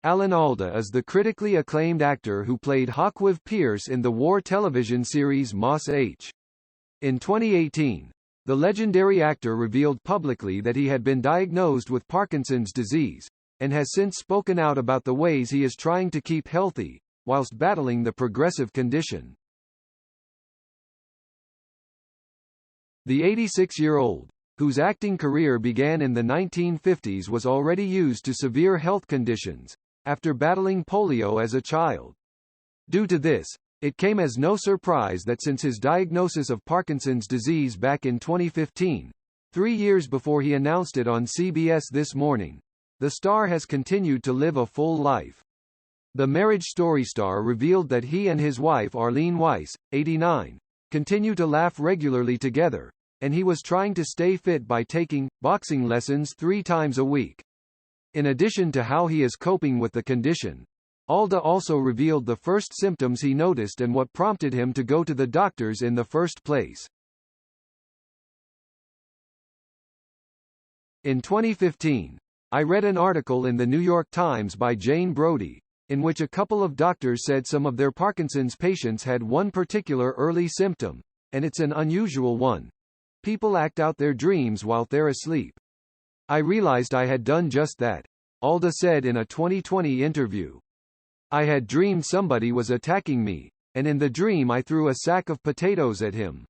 Alan Alda is the critically acclaimed actor who played Hawkwyw Pierce in the war television series Moss H. In 2018, the legendary actor revealed publicly that he had been diagnosed with Parkinson's disease, and has since spoken out about the ways he is trying to keep healthy, whilst battling the progressive condition. The 86-year-old, whose acting career began in the 1950s, was already used to severe health conditions, after battling polio as a child. Due to this, it came as no surprise that since his diagnosis of Parkinson's disease back in 2015, 3 years before he announced it on CBS This Morning, the star has continued to live a full life. The Marriage Story star revealed that he and his wife Arlene Weiss, 89, continue to laugh regularly together, and he was trying to stay fit by taking boxing lessons 3 times a week. In addition to how he is coping with the condition, Alda also revealed the first symptoms he noticed and what prompted him to go to the doctors in the first place. In 2015, I read an article in the New York Times by Jane Brody, in which a couple of doctors said some of their Parkinson's patients had one particular early symptom, and it's an unusual one. People act out their dreams while they're asleep. I realized I had done just that, Alda said in a 2020 interview. I had dreamed somebody was attacking me, and in the dream I threw a sack of potatoes at him.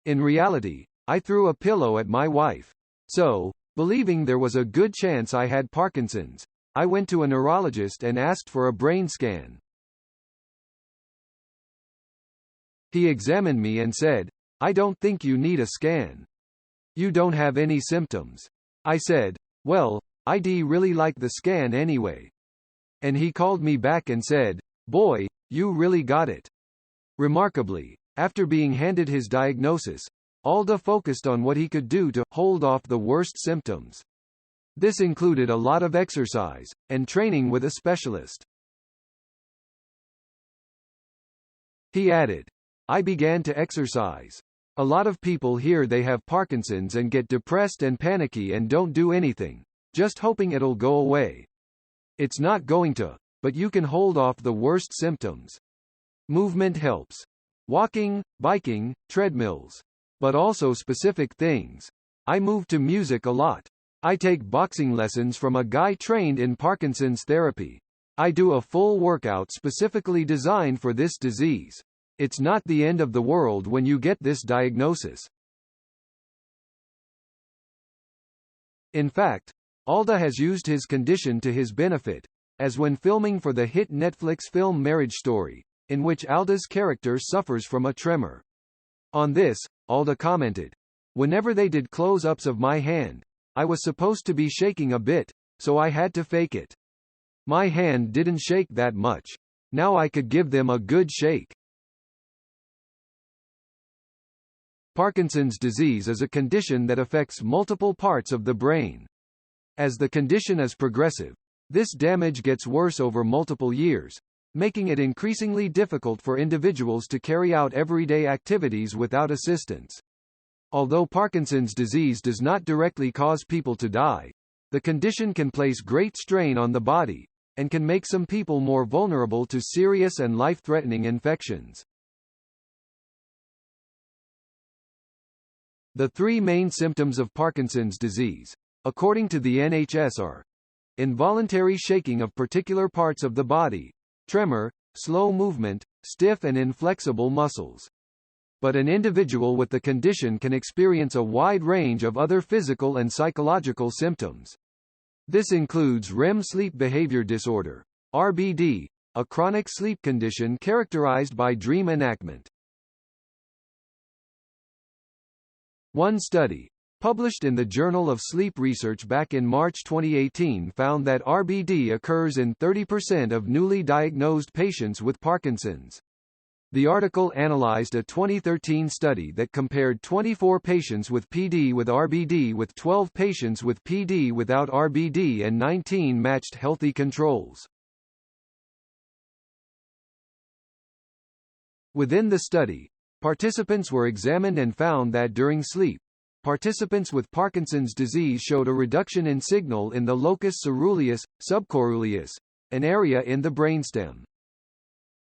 In reality, I threw a pillow at my wife. So, believing there was a good chance I had Parkinson's, I went to a neurologist and asked for a brain scan. He examined me and said, "I don't think you need a scan. You don't have any symptoms." I said, "Well, I'd really like the scan anyway." And he called me back and said, "Boy, you really got it." Remarkably, after being handed his diagnosis, Alda focused on what he could do to hold off the worst symptoms. This included a lot of exercise, and training with a specialist. He added, "I began to exercise. A lot of people hear they have Parkinson's and get depressed and panicky and don't do anything, just hoping it'll go away. It's not going to, but you can hold off the worst symptoms. Movement helps. Walking, biking, treadmills. But also specific things. I move to music a lot. I take boxing lessons from a guy trained in Parkinson's therapy. I do a full workout specifically designed for this disease. It's not the end of the world when you get this diagnosis." In fact, Alda has used his condition to his benefit, as when filming for the hit Netflix film Marriage Story, in which Alda's character suffers from a tremor. On this, Alda commented, "Whenever they did close-ups of my hand, I was supposed to be shaking a bit, so I had to fake it. My hand didn't shake that much. Now I could give them a good shake." Parkinson's disease is a condition that affects multiple parts of the brain. As the condition is progressive, this damage gets worse over multiple years, making it increasingly difficult for individuals to carry out everyday activities without assistance. Although Parkinson's disease does not directly cause people to die, the condition can place great strain on the body, and can make some people more vulnerable to serious and life-threatening infections. The 3 main symptoms of Parkinson's disease, according to the NHS, are involuntary shaking of particular parts of the body, tremor, slow movement, stiff and inflexible muscles. But an individual with the condition can experience a wide range of other physical and psychological symptoms. This includes REM sleep behavior disorder, RBD, a chronic sleep condition characterized by dream enactment. One study, published in the Journal of Sleep Research back in March 2018, found that RBD occurs in 30% of newly diagnosed patients with Parkinson's. The article analyzed a 2013 study that compared 24 patients with PD with RBD with 12 patients with PD without RBD and 19 matched healthy controls. Within the study, participants were examined and found that during sleep, participants with Parkinson's disease showed a reduction in signal in the locus ceruleus, subcoruleus, an area in the brainstem.